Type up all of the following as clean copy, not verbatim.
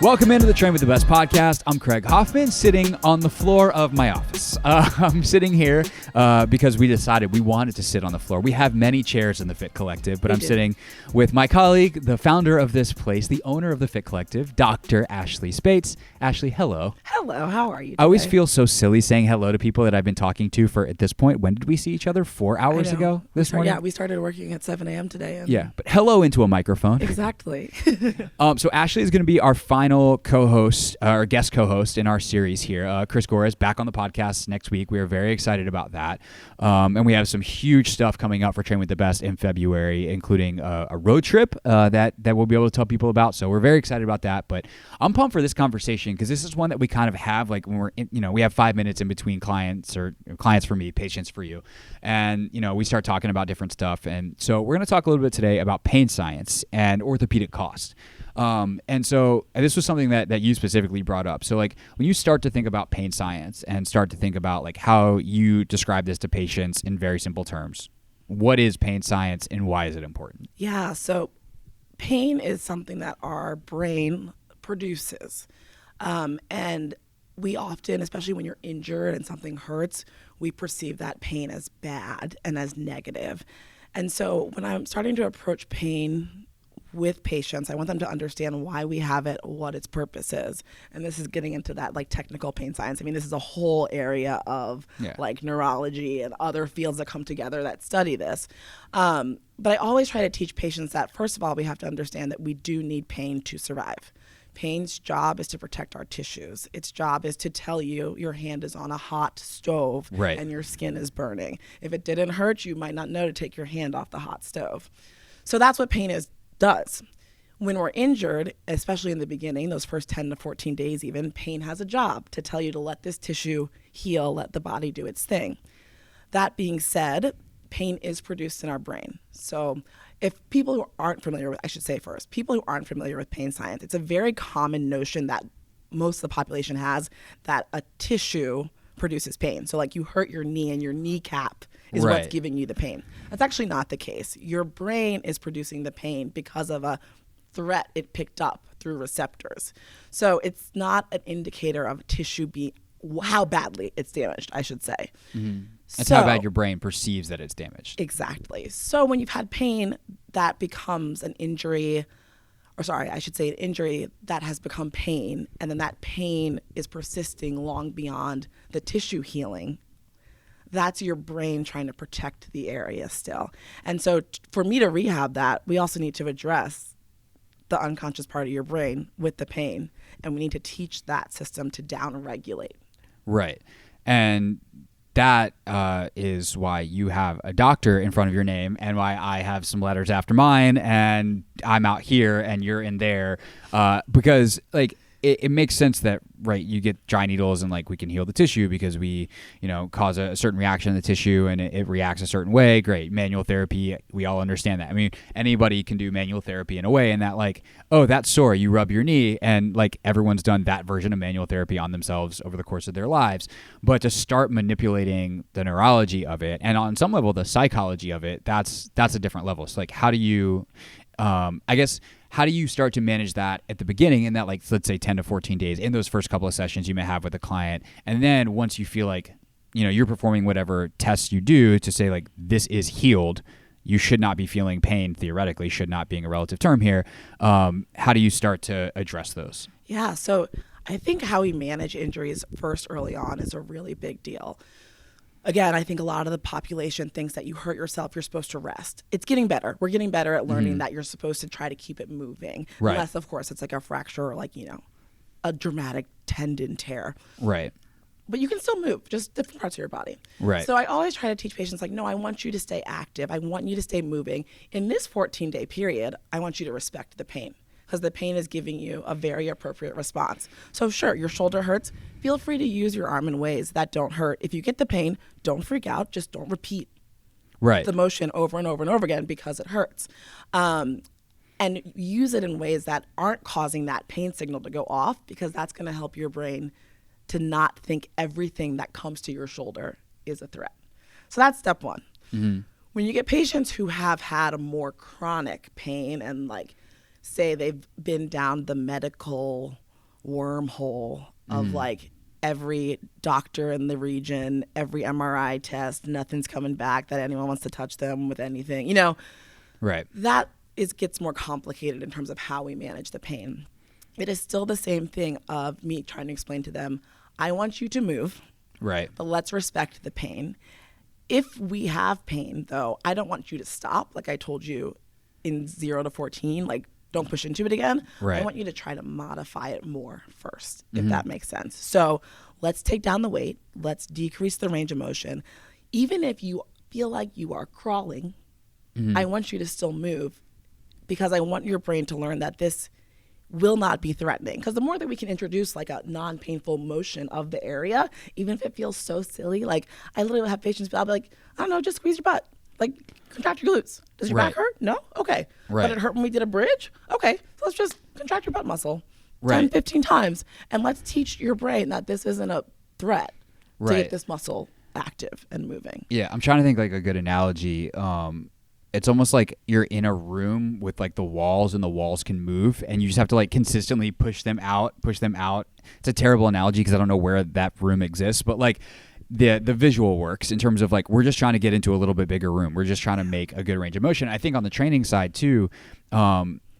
Welcome into the Train with the Best podcast. I'm Craig Hoffman, sitting on the floor of my office. I'm sitting here because we decided we wanted to sit on the floor. We have many chairs in the PHYT Collective, but I'm sitting with my colleague, the founder of this place, the owner of the PHYT Collective, Dr. Ashley Speights. Ashley, hello. Hello, how are you today? I always feel so silly saying hello to people that I've been talking to for, at this point, when did we see each other? 4 hours ago this morning? Yeah, we started working at 7 a.m. today. Yeah, but hello into a microphone. Exactly. So Ashley is going to be our final co-host, or guest co-host in our series here. Chris Gore is back on the podcast next week. We are very excited about that. And we have some huge stuff coming up for Train with the Best in February, including a road trip that we'll be able to tell people about. So we're very excited about that. But I'm pumped for this conversation because this is one that we kind of have like when we're in, we have 5 minutes in between clients, or clients for me, patients for you. And, we start talking about different stuff. And so we're going to talk a little bit today about pain science and orthopedic costs. And so this was something that you specifically brought up. So like when you start to think about pain science and start to think about like how you describe this to patients in very simple terms, what is pain science and why is it important? Yeah, so pain is something that our brain produces. And we often, especially when you're injured and something hurts, we perceive that pain as bad and as negative. And so when I'm starting to approach pain with patients, I want them to understand why we have it, what its purpose is. And this is getting into that like technical pain science. I mean, this is a whole area of like neurology and other fields that come together that study this. But I always try to teach patients that, first of all, we have to understand that we do need pain to survive. Pain's job is to protect our tissues. Its job is to tell you your hand is on a hot stove and your skin is burning. If it didn't hurt, you might not know to take your hand off the hot stove. So that's what pain does. When we're injured, especially in the beginning, those first 10 to 14 days even, pain has a job to tell you to let this tissue heal, let the body do its thing. That being said, pain is produced in our brain. So if people who aren't familiar with, I should say first, people who aren't familiar with pain science, it's a very common notion that most of the population has that a tissue produces pain. So like you hurt your knee and your kneecap is what's giving you the pain. That's actually not the case. Your brain is producing the pain because of a threat it picked up through receptors. So it's not an indicator of tissue being, how badly it's damaged, I should say. Mm-hmm. That's how bad your brain perceives that it's damaged. Exactly. So when you've had pain, that becomes an injury, or sorry, I should say an injury that has become pain, and then that pain is persisting long beyond the tissue healing. That's your brain trying to protect the area still. And so for me to rehab that, we also need to address the unconscious part of your brain with the pain, and we need to teach that system to down-regulate. Right. And that is why you have a doctor in front of your name and why I have some letters after mine and I'm out here and you're in there because like it makes sense that, you get dry needles and like we can heal the tissue because we, cause a certain reaction in the tissue and it reacts a certain way. Great. Manual therapy. We all understand that. I mean, anybody can do manual therapy in a way and that like, oh, that's sore. You rub your knee and like everyone's done that version of manual therapy on themselves over the course of their lives. But to start manipulating the neurology of it and on some level, the psychology of it, that's a different level. So like, how do you, how do you start to manage that at the beginning in that, like, let's say 10 to 14 days in those first couple of sessions you may have with a client? And then once you feel like, you're performing whatever tests you do to say, like, this is healed, you should not be feeling pain, theoretically, should not being a relative term here. How do you start to address those? Yeah, so I think how we manage injuries first early on is a really big deal. Again, I think a lot of the population thinks that you hurt yourself, you're supposed to rest. It's getting better. We're getting better at learning that you're supposed to try to keep it moving. Right. Unless, of course, it's like a fracture or like, a dramatic tendon tear. Right. But you can still move, just different parts of your body. Right. So I always try to teach patients, like, no, I want you to stay active. I want you to stay moving. In this 14-day period, I want you to respect the pain, because the pain is giving you a very appropriate response. So sure, your shoulder hurts. Feel free to use your arm in ways that don't hurt. If you get the pain, don't freak out. Just don't repeat the motion over and over and over again because it hurts. And use it in ways that aren't causing that pain signal to go off, because that's going to help your brain to not think everything that comes to your shoulder is a threat. So that's step one. Mm-hmm. When you get patients who have had a more chronic pain and like say they've been down the medical wormhole of like every doctor in the region, every MRI test, nothing's coming back that anyone wants to touch them with anything. Right. That gets more complicated in terms of how we manage the pain. It is still the same thing of me trying to explain to them, I want you to move. Right. But let's respect the pain. If we have pain, though, I don't want you to stop, like I told you in 0 to 14, like don't push into it again. Right. I want you to try to modify it more first, if that makes sense. So let's take down the weight. Let's decrease the range of motion. Even if you feel like you are crawling, I want you to still move because I want your brain to learn that this will not be threatening. Because the more that we can introduce like a non-painful motion of the area, even if it feels so silly, like I literally have patients, I'll be like, I don't know, just squeeze your butt. Like contract your glutes. Does your back hurt? No? Okay. Right. But it hurt when we did a bridge? Okay. So let's just contract your butt muscle 10, Right. 15 times. And let's teach your brain that this isn't a threat to Right. get this muscle active and moving. Yeah, I'm trying to think like a good analogy. It's almost like you're in a room with like the walls and the walls can move and you just have to like consistently push them out. It's a terrible analogy because I don't know where that room exists, but like the visual works in terms of like we're just trying to get into a little bit bigger room. We're just trying to make a good range of motion. I think on the training side too,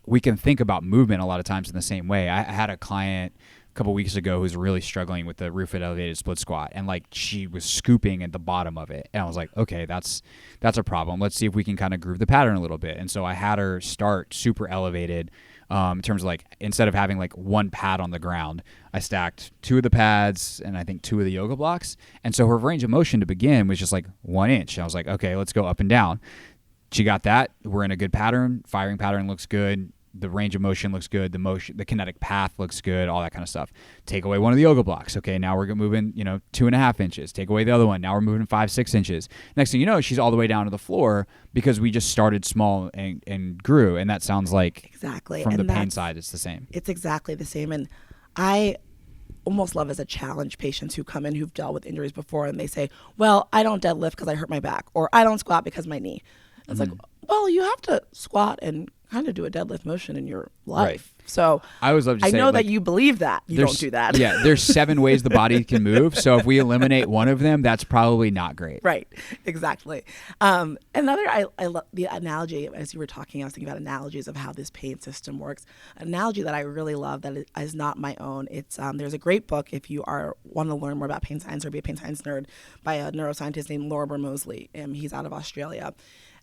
we can think about movement a lot of times in the same way. I had a client a couple weeks ago who's really struggling with the roof elevated split squat, and like she was scooping at the bottom of it, and I was like, okay, that's a problem. Let's see if we can kind of groove the pattern a little bit. And so I had her start super elevated in terms of like instead of having like one pad on the ground, I stacked 2 of the pads and I think 2 of the yoga blocks, and so her range of motion to begin was just like 1 inch. I was like, okay, let's go up and down. She got that. We're in a good pattern. Firing pattern looks good. The range of motion looks good. The kinetic path looks good. All that kind of stuff. Take away one of the yoga blocks. Okay, now we're moving, 2.5 inches. Take away the other one. Now we're moving 5-6 inches. Next thing you know, she's all the way down to the floor because we just started small and grew. And that sounds like Exactly. from And the pain side, it's the same. It's exactly the same. And I almost love as a challenge patients who come in who've dealt with injuries before and they say, well, I don't deadlift because I hurt my back, or I don't squat because of my knee. It's like, well, you have to squat and kind of do a deadlift motion in your life. Right. So I always love to say, know that you believe that. You don't do that. Yeah, there's 7 ways the body can move. So if we eliminate one of them, that's probably not great. Right. Exactly. Another, I love the analogy, as you were talking, I was thinking about analogies of how this pain system works. An analogy that I really love that is not my own. It's there's a great book if you want to learn more about pain science or be a pain science nerd by a neuroscientist named Lorimer Moseley. He's out of Australia.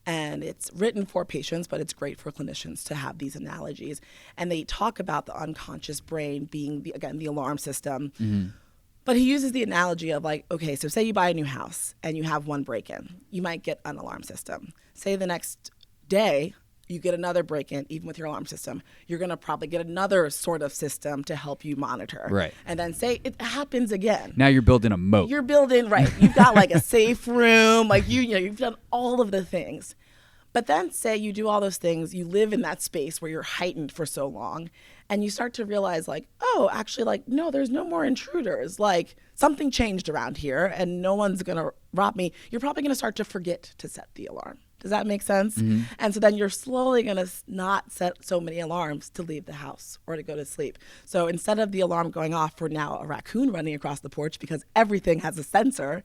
And it's written for patients, but it's great for clinicians to have these analogies. And they talk about the unconscious brain being, the alarm system. Mm-hmm. But he uses the analogy of like, okay, so say you buy a new house and you have one break-in. You might get an alarm system. Say the next day, you get another break-in, even with your alarm system. You're going to probably get another sort of system to help you monitor. Right. And then say it happens again. Now you're building a moat. You're building, right. You've got like a safe room. Like you've done all of the things. But then say you do all those things, you live in that space where you're heightened for so long, and you start to realize like, oh, actually like, no, there's no more intruders. Like something changed around here and no one's going to rob me. You're probably going to start to forget to set the alarm. Does that make sense? Mm-hmm. And so then you're slowly going to not set so many alarms to leave the house or to go to sleep. So instead of the alarm going off for now a raccoon running across the porch because everything has a sensor,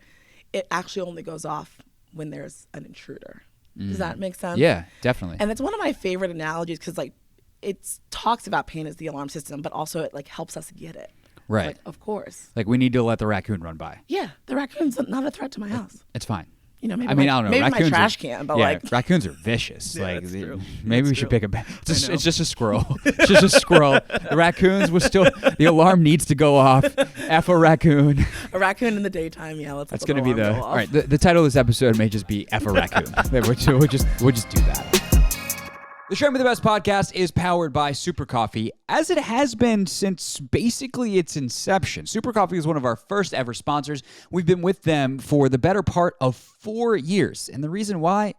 it actually only goes off when there's an intruder. Does that make sense? Yeah, definitely. And it's one of my favorite analogies because like it talks about pain as the alarm system, but also it like helps us get it. Right. Like, of course. Like we need to let the raccoon run by. Yeah, the raccoon's not a threat to my house. It's fine. Maybe I don't know. Maybe raccoons my trash can, but raccoons are vicious. Yeah, like that's true. Maybe That's we should true. pick it's just a squirrel. It's just a squirrel. The raccoons will still. The alarm needs to go off. F a raccoon. A raccoon in the daytime. Yeah, let's. That's going to be the. All right. The title of this episode may just be F a raccoon. we'll just do that. The Show Me the Best podcast is powered by Super Coffee, as it has been since basically its inception. Super Coffee is one of our first ever sponsors. We've been with them for the better part of 4 years. And the reason why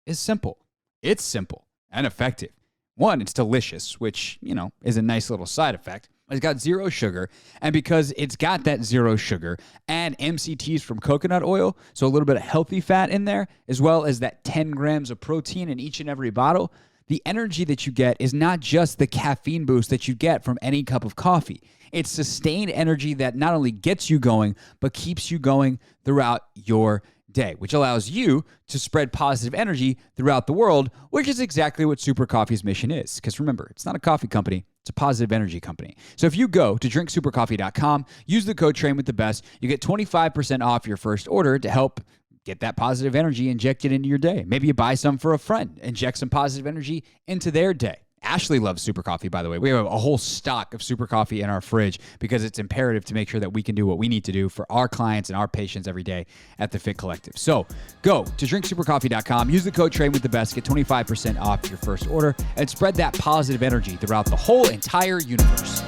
is simple. It's simple and effective. One, it's delicious, which, is a nice little side effect. It's got 0 sugar, and because it's got that 0 sugar and MCTs from coconut oil, so a little bit of healthy fat in there, as well as that 10 grams of protein in each and every bottle, The energy that you get is not just the caffeine boost that you get from any cup of coffee. It's sustained energy that not only gets you going, but keeps you going throughout your day, which allows you to spread positive energy throughout the world, which is exactly what Super Coffee's mission is. Because remember, it's not a coffee company, it's a positive energy company. So if you go to drinksupercoffee.com, use the code TRAINWITHTHEBEST, you get 25% off your first order to help get that positive energy injected into your day. Maybe you buy some for a friend, inject some positive energy into their day. Ashley loves Super Coffee, by the way. We have a whole stock of Super Coffee in our fridge because it's imperative to make sure that we can do what we need to do for our clients and our patients every day at the PHYT Collective. So go to drinksupercoffee.com, use the code TRAINWITHTHEBEST, get 25% off your first order, and spread that positive energy throughout the whole entire universe.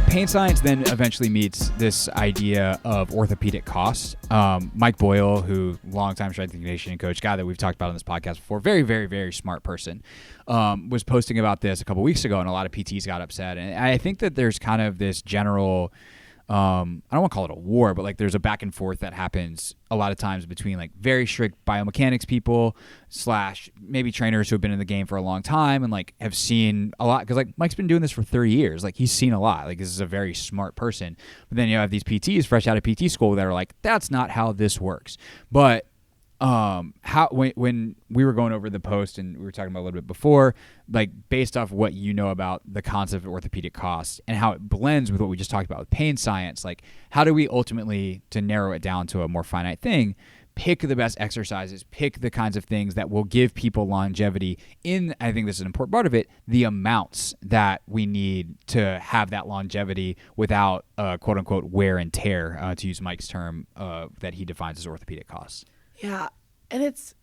Pain science then eventually meets this idea of orthopedic costs. Mike Boyle, who longtime strength and conditioning coach, guy that we've talked about on this podcast before, very, very, very smart person, was posting about this a couple weeks ago, and a lot of PTs got upset. And I think that there's kind of this general, I don't want to call it a war, but like there's a back and forth that happens a lot of times between like very strict biomechanics people / maybe trainers who have been in the game for a long time and like have seen a lot, because like Mike's been doing this for 30 years. Like he's seen a lot. Like this is a very smart person. But then you have these PTs fresh out of PT school that are like, that's not how this works. But when we were going over the post and we were talking about a little bit before, like based off what you know about the concept of orthopedic costs and how it blends with what we just talked about with pain science, like how do we ultimately, to narrow it down to a more finite thing, pick the best exercises, pick the kinds of things that will give people longevity in, I think this is an important part of it, the amounts that we need to have that longevity without quote unquote wear and tear, to use Mike's term that he defines as orthopedic costs. Yeah, and it's,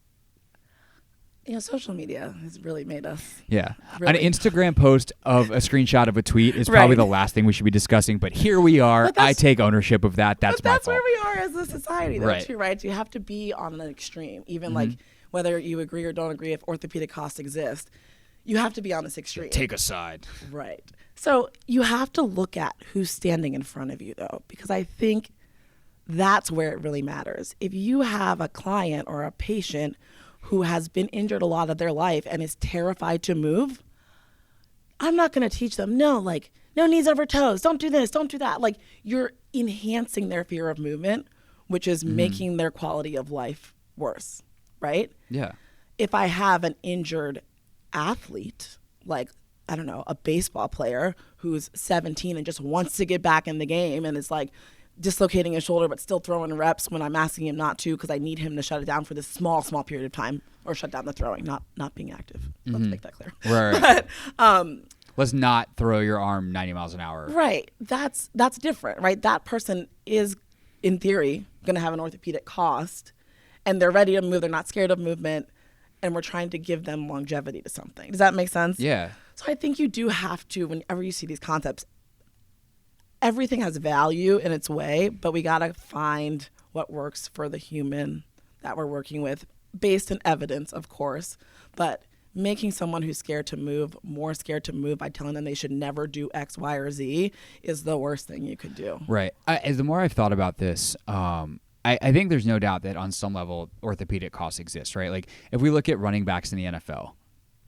social media has really made us. Yeah. Really. An Instagram post of a screenshot of a tweet is probably the last thing we should be discussing, but here we are. I take ownership of that. That's my fault. That's where we are as a society, though, too, right? You have to be on an extreme, even like whether you agree or don't agree if orthopedic costs exist. You have to be on this extreme. Take a side. Right. So you have to look at who's standing in front of you, though, because I think that's where it really matters. If you have a client or a patient who has been injured a lot of their life and is terrified to move, I'm not going to teach them, no knees over toes, don't do this, don't do that. Like, you're enhancing their fear of movement, which is making their quality of life worse, right? Yeah. If I have an injured athlete, like, I don't know, a baseball player who's 17 and just wants to get back in the game and is like, dislocating his shoulder but still throwing reps when I'm asking him not to because I need him to shut it down for this small period of time, or shut down the throwing, not being active. Let's make that clear. Right. But, let's not throw your arm 90 miles an hour. Right. That's different, right? That person is, in theory, going to have an orthopedic cost, and they're ready to move. They're not scared of movement, and we're trying to give them longevity to something. Does that make sense? Yeah. So I think you do have to, whenever you see these concepts, everything has value in its way, but we got to find what works for the human that we're working with, based in evidence, of course, but making someone who's scared to move more scared to move by telling them they should never do X, Y, or Z is the worst thing you could do. Right. As the more I've thought about this, I think there's no doubt that on some level orthopedic costs exist, right? Like if we look at running backs in the NFL,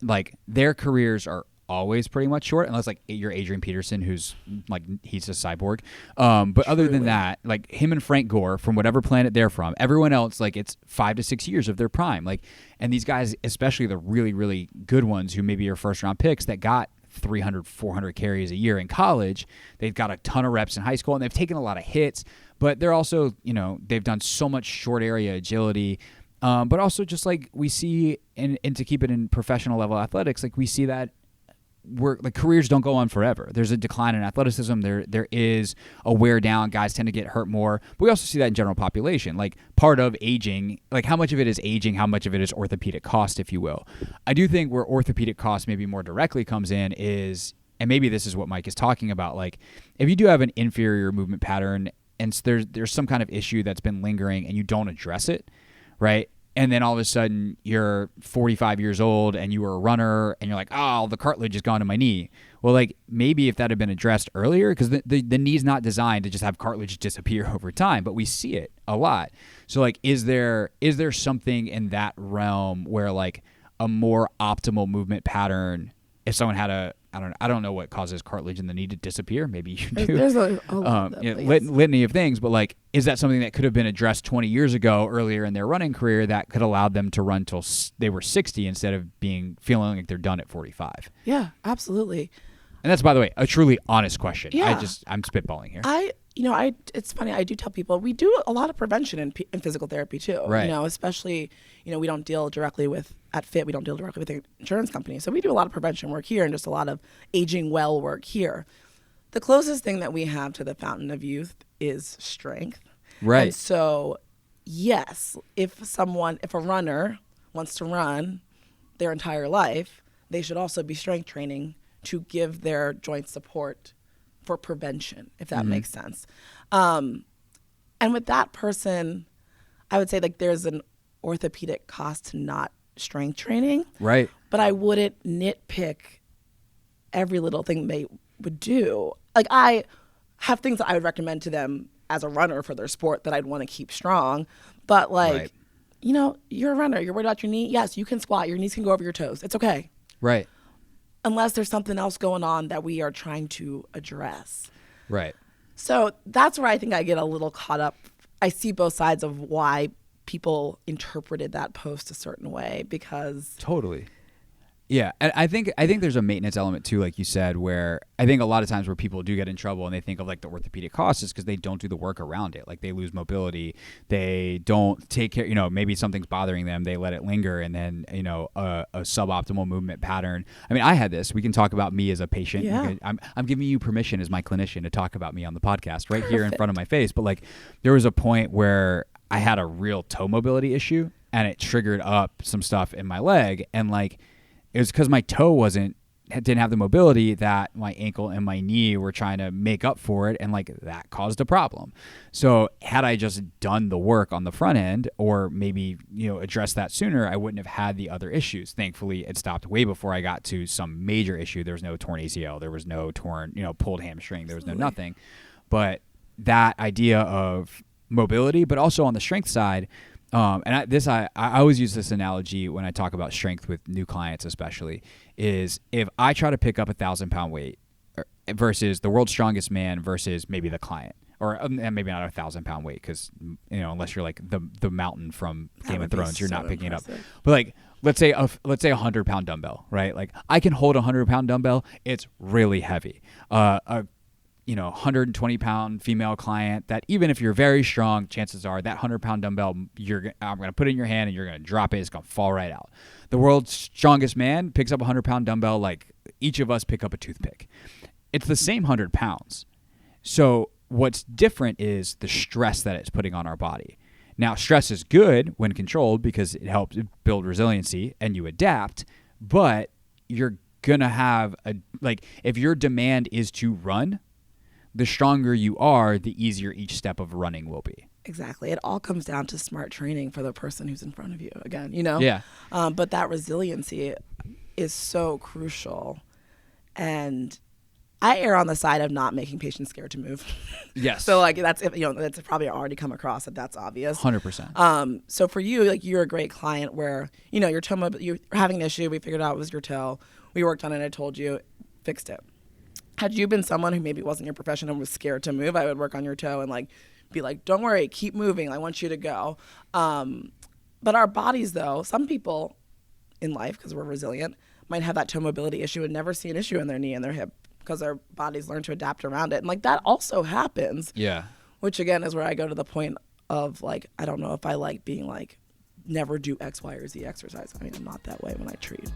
like their careers are always pretty much short, unless like you're Adrian Peterson, who's like, he's a cyborg. But other than that, like him and Frank Gore, from whatever planet they're from, everyone else, like it's 5 to 6 years of their prime. Like, and these guys, especially the really, really good ones who maybe are first round picks that got 300, 400 carries a year in college, they've got a ton of reps in high school and they've taken a lot of hits, but they're also, they've done so much short area agility. But also just like we see, and to keep it in professional level athletics, like we see that careers don't go on forever. There's a decline in athleticism. There is a wear down. Guys tend to get hurt more. But we also see that in general population. Like part of aging, like how much of it is aging, how much of it is orthopedic cost, if you will. I do think where orthopedic cost maybe more directly comes in is, and maybe this is what Mike is talking about, like if you do have an inferior movement pattern and there's some kind of issue that's been lingering and you don't address it, right? And then all of a sudden you're 45 years old and you were a runner and you're like, oh, the cartilage is gone in my knee. Well, like maybe if that had been addressed earlier, because the knee's not designed to just have cartilage disappear over time, but we see it a lot. So like, is there something in that realm where like a more optimal movement pattern, if someone had I don't know what causes cartilage in the knee to disappear. Maybe you do. There's a lot of litany of things, but like, is that something that could have been addressed 20 years ago earlier in their running career that could allow them to run till they were 60 instead of feeling like they're done at 45? Yeah, absolutely. And that's, by the way, a truly honest question. Yeah. I'm spitballing here. It's funny. I do tell people we do a lot of prevention in physical therapy too. Right. Especially, we don't deal directly at PHYT. We don't deal directly with the insurance company. So we do a lot of prevention work here and just a lot of aging well work here. The closest thing that we have to the fountain of youth is strength. Right. And so, yes, if a runner wants to run their entire life, they should also be strength training to give their joint support for prevention, if that makes sense. And with that person, I would say like there's an orthopedic cost to not strength training. Right. But I wouldn't nitpick every little thing they would do. Like I have things that I would recommend to them as a runner for their sport that I'd want to keep strong. But like, you're a runner. You're worried about your knee. Yes, you can squat. Your knees can go over your toes. It's okay. Right. Unless there's something else going on that we are trying to address. Right. So that's where I think I get a little caught up. I see both sides of why people interpreted that post a certain way because... Totally. Yeah, and I think there's a maintenance element too, like you said, where I think a lot of times where people do get in trouble and they think of like the orthopedic costs is because they don't do the work around it. Like they lose mobility, they don't take care. Maybe something's bothering them, they let it linger, and then a suboptimal movement pattern. I mean, I had this. We can talk about me as a patient. Yeah. I'm giving you permission as my clinician to talk about me on the podcast right here in front of my face. But like, there was a point where I had a real toe mobility issue, and it triggered up some stuff in my leg, and like. It was because my toe didn't have the mobility that my ankle and my knee were trying to make up for it, and like that caused a problem. So had I just done the work on the front end, or maybe addressed that sooner, I wouldn't have had the other issues. Thankfully, it stopped way before I got to some major issue. There was no torn ACL, there was no torn pulled hamstring, there was no nothing. But that idea of mobility, but also on the strength side. I always use this analogy when I talk about strength with new clients, especially, is if I try to pick up 1,000-pound weight versus the world's strongest man versus maybe the client, or maybe not 1,000-pound weight, because unless you're like the mountain from Game of Thrones, you're not picking it up. But like let's say a 100-pound dumbbell, right? Like I can hold a 100-pound dumbbell. It's really heavy. 120-pound female client that even if you're very strong, chances are that 100-pound dumbbell, I'm going to put it in your hand and you're going to drop it. It's going to fall right out. The world's strongest man picks up a 100-pound dumbbell like each of us pick up a toothpick. It's the same 100 pounds. So what's different is the stress that it's putting on our body. Now, stress is good when controlled because it helps build resiliency and you adapt, but you're going to have if your demand is to run, the stronger you are, the easier each step of running will be. Exactly. It all comes down to smart training for the person who's in front of you, again, Yeah. But that resiliency is so crucial. And I err on the side of not making patients scared to move. Yes. So that's probably already come across that's obvious. 100%. So for you, you're a great client where, your toe, you're having an issue. We figured out it was your toe. We worked on it. I told you, fixed it. Had you been someone who maybe wasn't your profession and was scared to move, I would work on your toe and be like, don't worry, keep moving. I want you to go. But our bodies, though, some people in life, because we're resilient, might have that toe mobility issue and never see an issue in their knee and their hip because their bodies learn to adapt around it. And that also happens. Yeah. Which again is where I go to the point of I don't know if I like being never do X, Y, or Z exercise. I mean, I'm not that way when I treat.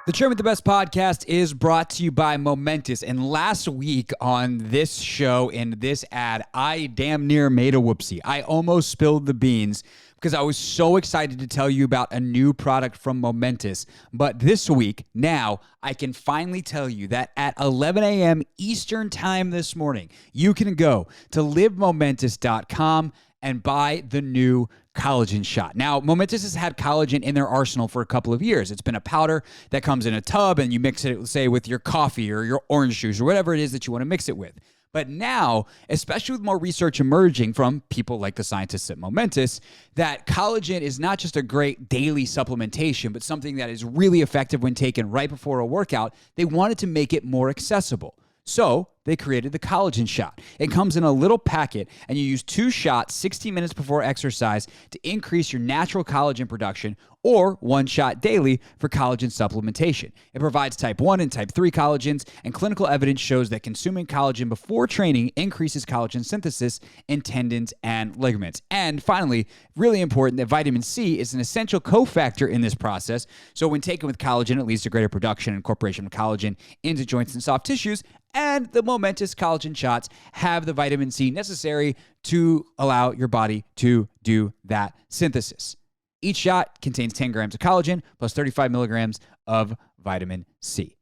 The Train with the Best podcast is brought to you by Momentous. And last week on this show, in this ad, I damn near made a whoopsie. I almost spilled the beans because I was so excited to tell you about a new product from Momentous. But this week, now, I can finally tell you that at 11 a.m. Eastern time this morning, you can go to livemomentous.com and buy the new collagen shot. Now, Momentous has had collagen in their arsenal for a couple of years. It's been a powder that comes in a tub and you mix it, say, with your coffee or your orange juice or whatever it is that you want to mix it with. But now, especially with more research emerging from people like the scientists at Momentous, that collagen is not just a great daily supplementation, but something that is really effective when taken right before a workout. They wanted to make it more accessible. So they created the collagen shot. It comes in a little packet, and you use 2 shots 60 minutes before exercise to increase your natural collagen production, or 1 shot daily for collagen supplementation. It provides type 1 and type 3 collagens, and clinical evidence shows that consuming collagen before training increases collagen synthesis in tendons and ligaments. And finally, really important, that vitamin C is an essential cofactor in this process. So when taken with collagen, it leads to greater production and incorporation of collagen into joints and soft tissues. And the Momentous collagen shots have the vitamin C necessary to allow your body to do that synthesis. Each shot contains 10 grams of collagen plus 35 milligrams of vitamin C.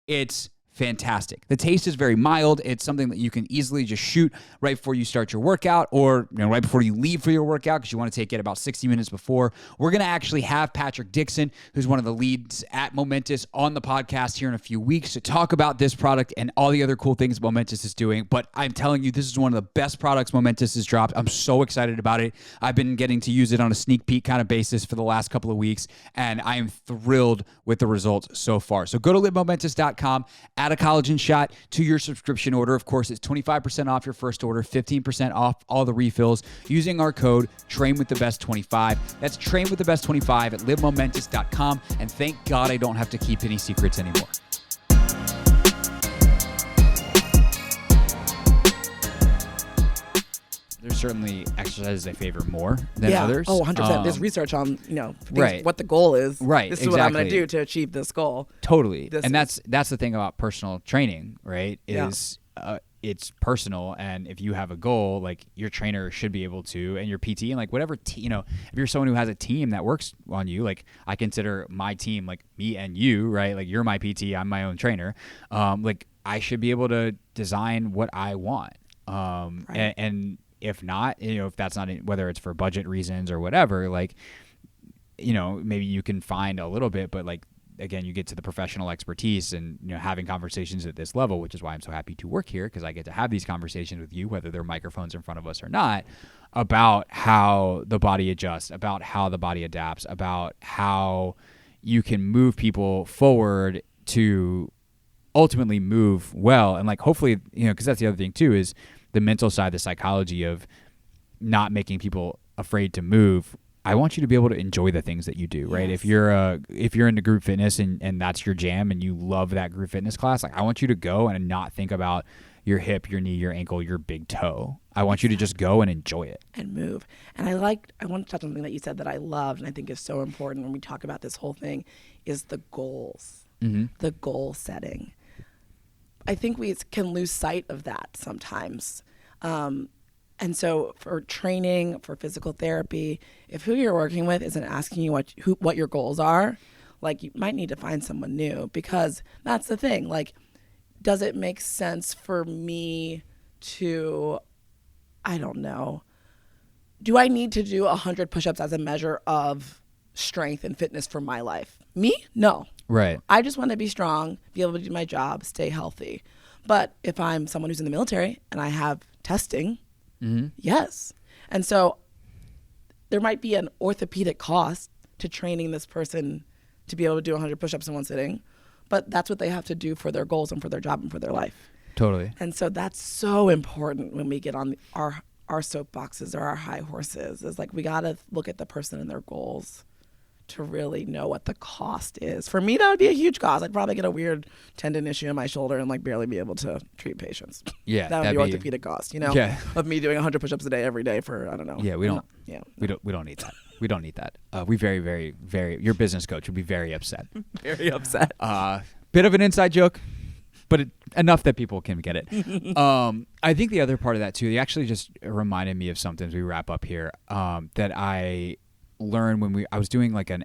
It's fantastic. The taste is very mild. It's something that you can easily just shoot right before you start your workout, or right before you leave for your workout, because you want to take it about 60 minutes before. We're going to actually have Patrick Dixon, who's one of the leads at Momentous, on the podcast here in a few weeks to talk about this product and all the other cool things Momentous is doing. But I'm telling you, this is one of the best products Momentous has dropped. I'm so excited about it. I've been getting to use it on a sneak peek kind of basis for the last couple of weeks, and I am thrilled with the results so far. So go to livemomentous.com, add a collagen shot to your subscription order. Of course, it's 25% off your first order, 15% off all the refills using our code TRAINWITHTHEBEST25. That's TRAINWITHTHEBEST25 at livemomentous.com. And thank God I don't have to keep any secrets anymore. There's certainly exercises I favor more than others. Oh, 100%. There's research on, right. what the goal is. Right. This is what I'm going to do to achieve this goal. Totally. That's the thing about personal training, right? Is it's personal, and if you have a goal, like, your trainer should be able to, and your PT, and like whatever if you're someone who has a team that works on you, like, I consider my team like me and you, right? Like, you're my PT, I'm my own trainer. Like, I should be able to design what I want. Right. And if not, if that's not, whether it's for budget reasons or whatever, like, maybe you can find a little bit, but like, again, you get to the professional expertise and, having conversations at this level, which is why I'm so happy to work here, because I get to have these conversations with you, whether there are microphones in front of us or not, about how the body adjusts, about how the body adapts, about how you can move people forward to ultimately move well. And like, hopefully, because that's the other thing too, is the mental side, the psychology of not making people afraid to move. I want you to be able to enjoy the things that you do, right? Yes. If you're into group fitness and that's your jam and you love that group fitness class, like, I want you to go and not think about your hip, your knee, your ankle, your big toe. I want you to just go and enjoy it. And move. And I want to touch on something that you said that I loved and I think is so important when we talk about this whole thing, is the goals, the goal setting. I think we can lose sight of that sometimes. And so for training, for physical therapy, if who you're working with isn't asking you what your goals are, like, you might need to find someone new, because that's the thing. Like, does it make sense for me to, I don't know, do I need to do 100 push-ups as a measure of strength and fitness for my life? Me? No. Right. I just want to be strong, be able to do my job, stay healthy. But if I'm someone who's in the military and I have testing, yes. And so there might be an orthopedic cost to training this person to be able to do 100 push-ups in one sitting, but that's what they have to do for their goals and for their job and for their life. Totally. And so that's so important when we get on our soapboxes or our high horses, is like, we got to look at the person and their goals to really know what the cost is. For me, that would be a huge cost. I'd probably get a weird tendon issue in my shoulder and like barely be able to treat patients. Yeah, that would be orthopedic cost, Yeah. of me doing 100 push-ups a day every day for, I don't know. Yeah, we don't need that. We don't need that. We very, very, very, your business coach would be very upset. Very upset. Bit of an inside joke, but enough that people can get it. I think the other part of that too, it actually just reminded me of something as we wrap up here, that I learned when I was doing like an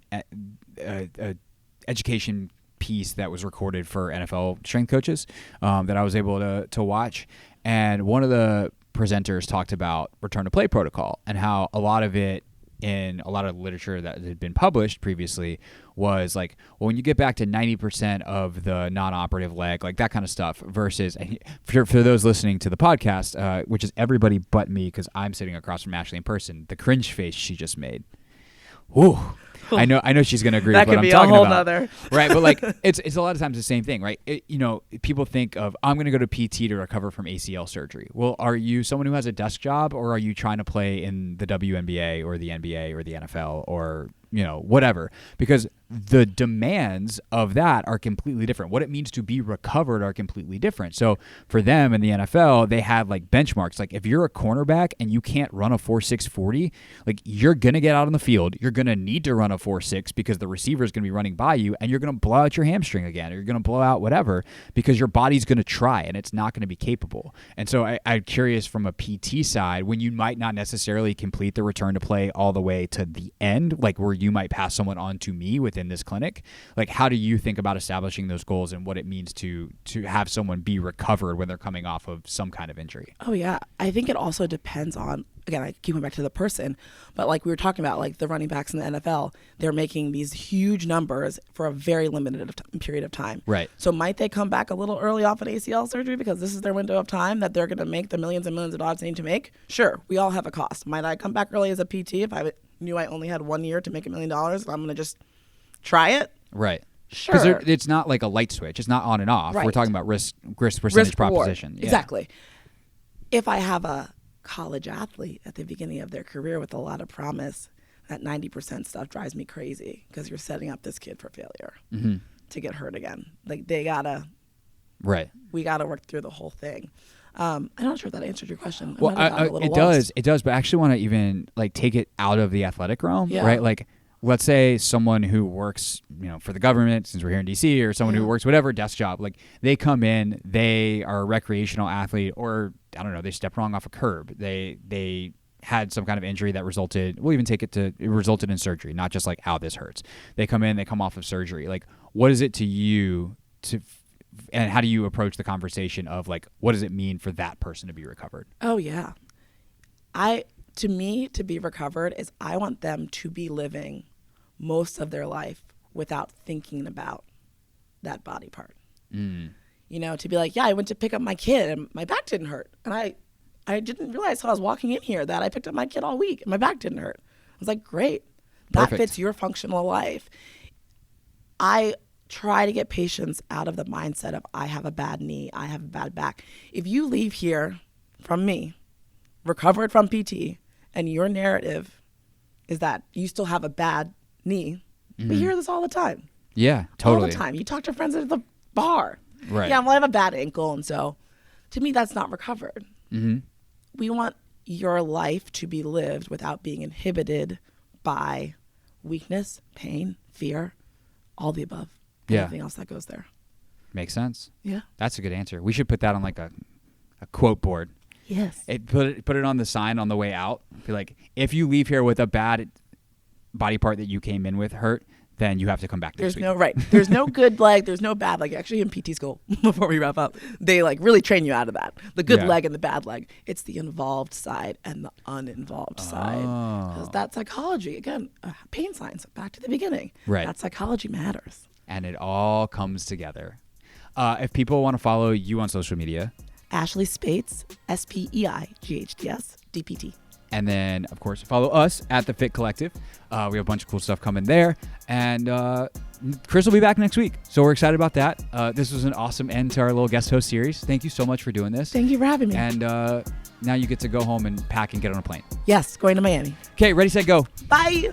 education piece that was recorded for NFL strength coaches, that I was able to watch. And one of the presenters talked about return to play protocol and how a lot of it in a lot of literature that had been published previously was like, well, when you get back to 90% of the non-operative leg, like that kind of stuff, versus for those listening to the podcast, which is everybody but me because I'm sitting across from Ashley in person, the cringe face she just made. Woo. I know she's going to agree with what I'm talking about. That could be a whole nother. Right, but like it's a lot of times the same thing, right? People think of, I'm going to go to PT to recover from ACL surgery. Well, are you someone who has a desk job, or are you trying to play in the WNBA or the NBA or the NFL or whatever? Because the demands of that are completely different. What it means to be recovered are completely different. So for them in the NFL, they had like benchmarks. Like if you're a cornerback and you can't run a 4.6 40, like you're going to get out on the field. You're going to need to run a 4.6 because the receiver is going to be running by you, and you're going to blow out your hamstring again, or you're going to blow out whatever because your body's going to try and it's not going to be capable. And so I'm curious from a PT side, when you might not necessarily complete the return to play all the way to the end, like where you might pass someone on to me within this clinic, like how do you think about establishing those goals and what it means to have someone be recovered when they're coming off of some kind of injury? Oh yeah, I think it also depends on, again, I keep going back to the person, but like we were talking about, like the running backs in the NFL, they're making these huge numbers for a very limited period of time. Right. So might they come back a little early off an ACL surgery because this is their window of time that they're going to make the millions and millions of dollars they need to make? Sure, we all have a cost. Might I come back early as a PT if I knew I only had 1 year to make $1 million and I'm going to just try it? Right. Sure. Because it's not like a light switch. It's not on and off. Right. We're talking about risk percentage proposition. Yeah. Exactly. If I have a college athlete at the beginning of their career with a lot of promise, that 90% stuff drives me crazy because you're setting up this kid for failure to get hurt again. Like we gotta work through the whole thing. I'm not sure if that answered your question. Well, it does, but I actually want to even like take it out of the athletic realm, right? Like, let's say someone who works, for the government, since we're here in DC, or someone who works whatever desk job, like they come in, they are a recreational athlete, or I don't know, they stepped wrong off a curb. They had some kind of injury that resulted in surgery, not just like, this hurts. They come in, they come off of surgery. Like, what is it to you and how do you approach the conversation of like, what does it mean for that person to be recovered? Oh yeah. To me, to be recovered is I want them to be living most of their life without thinking about that body part. To be like, I went to pick up my kid and my back didn't hurt. And I didn't realize till I was walking in here that I picked up my kid all week and my back didn't hurt. I was like, great. That fits your functional life. I try to get patients out of the mindset of I have a bad knee, I have a bad back. If you leave here from me, recovered from PT, and your narrative is that you still have a bad knee, we hear this all the time. Yeah, totally. All the time. You talk to friends at the bar. Right. Yeah, well, I have a bad ankle, and so to me, that's not recovered. We want your life to be lived without being inhibited by weakness, pain, fear, all the above. Anything else that goes there. Makes sense. Yeah. That's a good answer. We should put that on like a quote board. Yes. Put it on the sign on the way out. Be like, if you leave here with a bad body part that you came in with hurt, then you have to come back next week. There's no good leg. There's no bad leg. Actually, in PT school, before we wrap up, they like really train you out of that. The good leg and the bad leg. It's the involved side and the uninvolved side. Because that's psychology. Again, pain science. Back to the beginning. Right. That psychology matters. And it all comes together. If people want to follow you on social media, Ashley Speights, SPEIGHTS, DPT. And then, of course, follow us at the PHYT Collective. We have a bunch of cool stuff coming there. And Chris will be back next week. So we're excited about that. This was an awesome end to our little guest host series. Thank you so much for doing this. Thank you for having me. And now you get to go home and pack and get on a plane. Yes, going to Miami. Okay, ready, set, go. Bye.